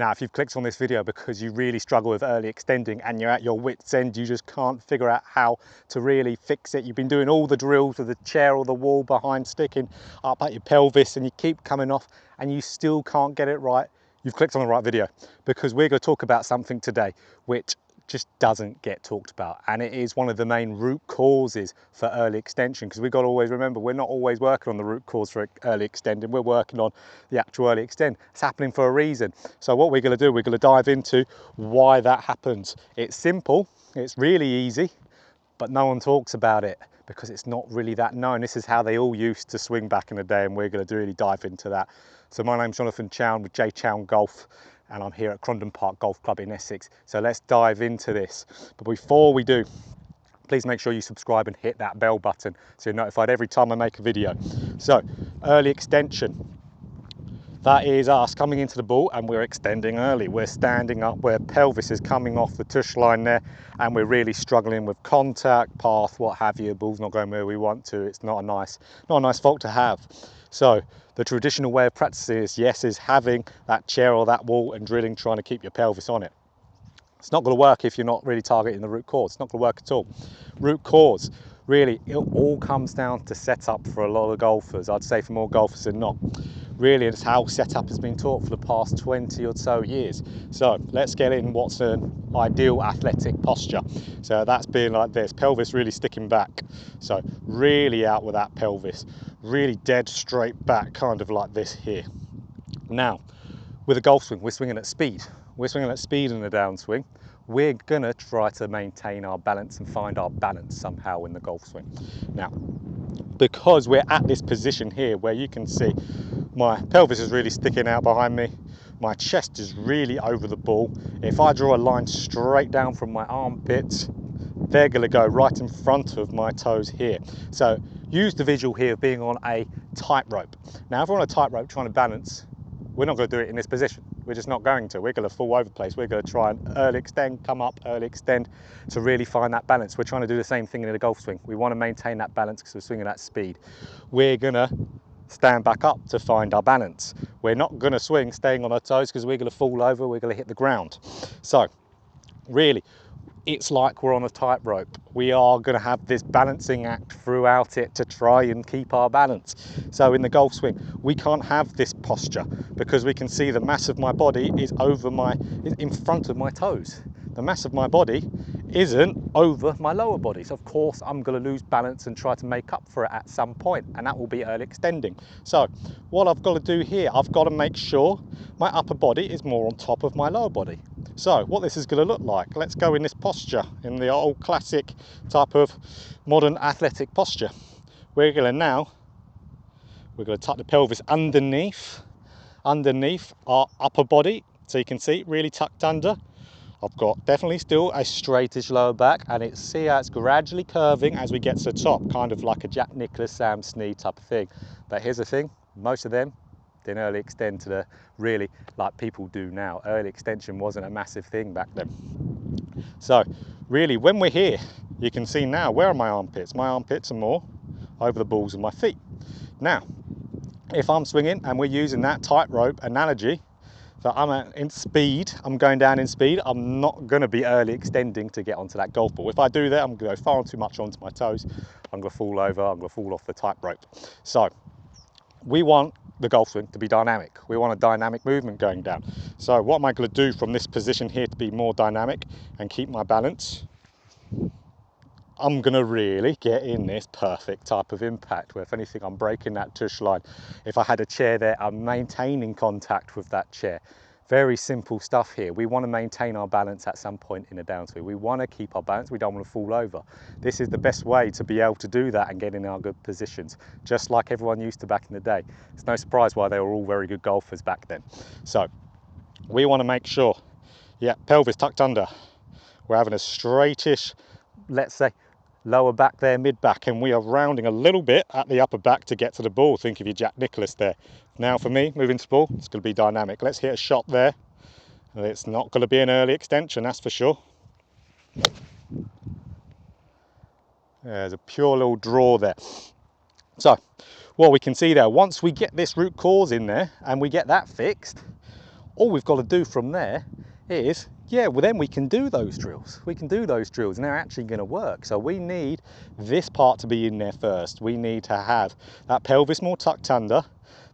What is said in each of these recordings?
Now, if you've clicked on this video because you really struggle with early extending and you're at your wit's end, you just can't figure out how to really fix it. You've been doing all the drills with the chair or the wall behind, sticking up at your pelvis, and you keep coming off and you still can't get it right. You've clicked on the right video, because we're going to talk about something today which just doesn't get talked about, and it is one of the main root causes for early extension, because we've got to always remember we're not always working on the root cause for early extending, we're working on the actual early extend. It's happening for a reason. So what we're going to do, we're going to dive into why that happens. It's simple, it's really easy, but no one talks about it because it's not really that known. This is how they all used to swing back in the day, and we're going to really dive into that. So my name's JChown with JChownGolf, and I'm here at Crondon Park Golf Club in Essex. So let's dive into this. But before we do, please make sure you subscribe and hit that bell button so you're notified every time I make a video. So early extension, that is us coming into the ball and we're extending early. We're standing up where pelvis is coming off the tush line there, and we're really struggling with contact, path, what have you. Ball's not going where we want to. It's not a nice fault to have. So the traditional way of practicing is, yes, is having that chair or that wall and drilling, trying to keep your pelvis on it. It's not going to work if you're not really targeting the root cause. It's not going to work at all. Root cause, really, it all comes down to setup for a lot of golfers. I'd say for more golfers than not. Really, it's how setup has been taught for the past 20 or so years. So let's get in what's an ideal athletic posture. So that's being like this, pelvis really sticking back. So really out with that pelvis, really dead straight back, kind of like this here. Now, with a golf swing, we're swinging at speed. We're swinging at speed in the downswing. We're gonna try to maintain our balance and find our balance somehow in the golf swing. Now, because we're at this position here where you can see my pelvis is really sticking out behind me, my chest is really over the ball. If I draw a line straight down from my armpits, they're going to go right in front of my toes here. So use the visual here of being on a tightrope. Now if we're on a tightrope trying to balance, we're not going to do it in this position. We're just not going to. We're going to fall over the place. We're going to try and early extend, come up, early extend to really find that balance. We're trying to do the same thing in a golf swing. We want to maintain that balance because we're swinging at speed. We're going to stand back up to find our balance. We're not going to swing staying on our toes because we're going to fall over, we're going to hit the ground. So really, it's like we're on a tightrope. We are going to have this balancing act throughout it to try and keep our balance. So in the golf swing, we can't have this posture because we can see the mass of my body is in front of my toes. The mass of my body isn't over my lower body. So of course I'm going to lose balance and try to make up for it at some point, and that will be early extending. So what I've got to do here, I've got to make sure my upper body is more on top of my lower body. So what this is going to look like, let's go in this posture, in the old classic type of modern athletic posture. We're going to tuck the pelvis underneath our upper body, so you can see really tucked under. I've got definitely still a straightish lower back, and see how it's gradually curving as we get to the top, kind of like a Jack Nicklaus, Sam Snead type of thing. But here's the thing, most of them didn't early extend to the really like people do now. Early extension wasn't a massive thing back then. So really, when we're here, you can see now, where are my armpits? My armpits are more over the balls of my feet. Now, if I'm swinging and we're using that tightrope analogy, so I'm going down in speed, I'm not going to be early extending to get onto that golf ball. If I do that, I'm going to go far too much onto my toes. I'm going to fall over, I'm going to fall off the tightrope. So we want the golf swing to be dynamic. We want a dynamic movement going down. So what am I going to do from this position here to be more dynamic and keep my balance? I'm going to really get in this perfect type of impact where if anything I'm breaking that tush line. If I had a chair there, I'm maintaining contact with that chair. Very simple stuff here. We want to maintain our balance at some point in a downswing. We want to keep our balance. We don't want to fall over. This is the best way to be able to do that and get in our good positions, just like everyone used to back in the day. It's no surprise why they were all very good golfers back then. So we want to make sure, yeah, pelvis tucked under. We're having a straightish, let's say, lower back there, mid back, and we are rounding a little bit at the upper back to get to the ball. Think of your Jack Nicklaus there. Now for me, moving to the ball, it's going to be dynamic. Let's hit a shot there. It's not going to be an early extension, that's for sure. There's a pure little draw there. So what we can see there, once we get this root cause in there and we get that fixed, All we've got to do from there is, yeah, well then we can do those drills. We can do those drills and they're actually going to work. So we need this part to be in there first. We need to have that pelvis more tucked under,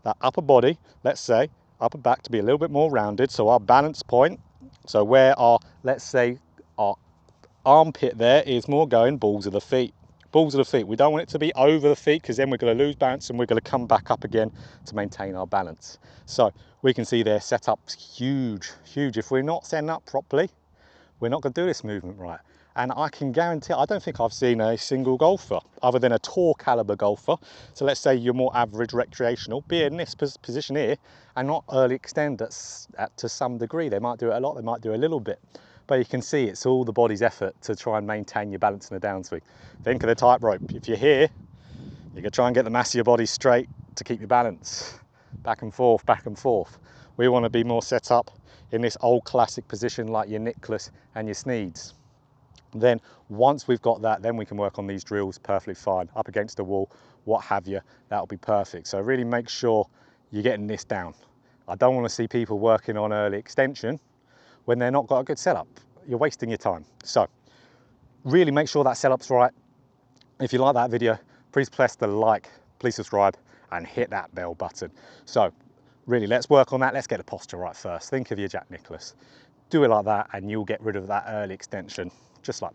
that upper body, let's say, upper back to be a little bit more rounded. So our balance point, so where our, let's say, our armpit there is more going balls of the feet. Balls of the feet. We don't want it to be over the feet because then we're going to lose balance and we're going to come back up again to maintain our balance. So we can see their setup's huge, huge. If we're not setting up properly, we're not going to do this movement right. And I can guarantee, I don't think I've seen a single golfer other than a tour caliber golfer. So let's say you're more average recreational, be in this position here and not early extend to some degree. They might do it a lot, they might do a little bit. But you can see it's all the body's effort to try and maintain your balance in the downswing. Think of the tightrope. If you're here, you're gonna try and get the mass of your body straight to keep your balance. Back and forth, back and forth. We wanna be more set up in this old classic position like your Nicklaus and your Sneeds. Then once we've got that, then we can work on these drills perfectly fine, up against the wall, what have you, that'll be perfect. So really make sure you're getting this down. I don't wanna see people working on early extension when they're not got a good setup. You're wasting your time. So really make sure that setup's right. If you like that video, please press the like, please subscribe and hit that bell button. So really let's work on that. Let's get the posture right first. Think of your Jack Nicklaus. Do it like that and you'll get rid of that early extension just like that.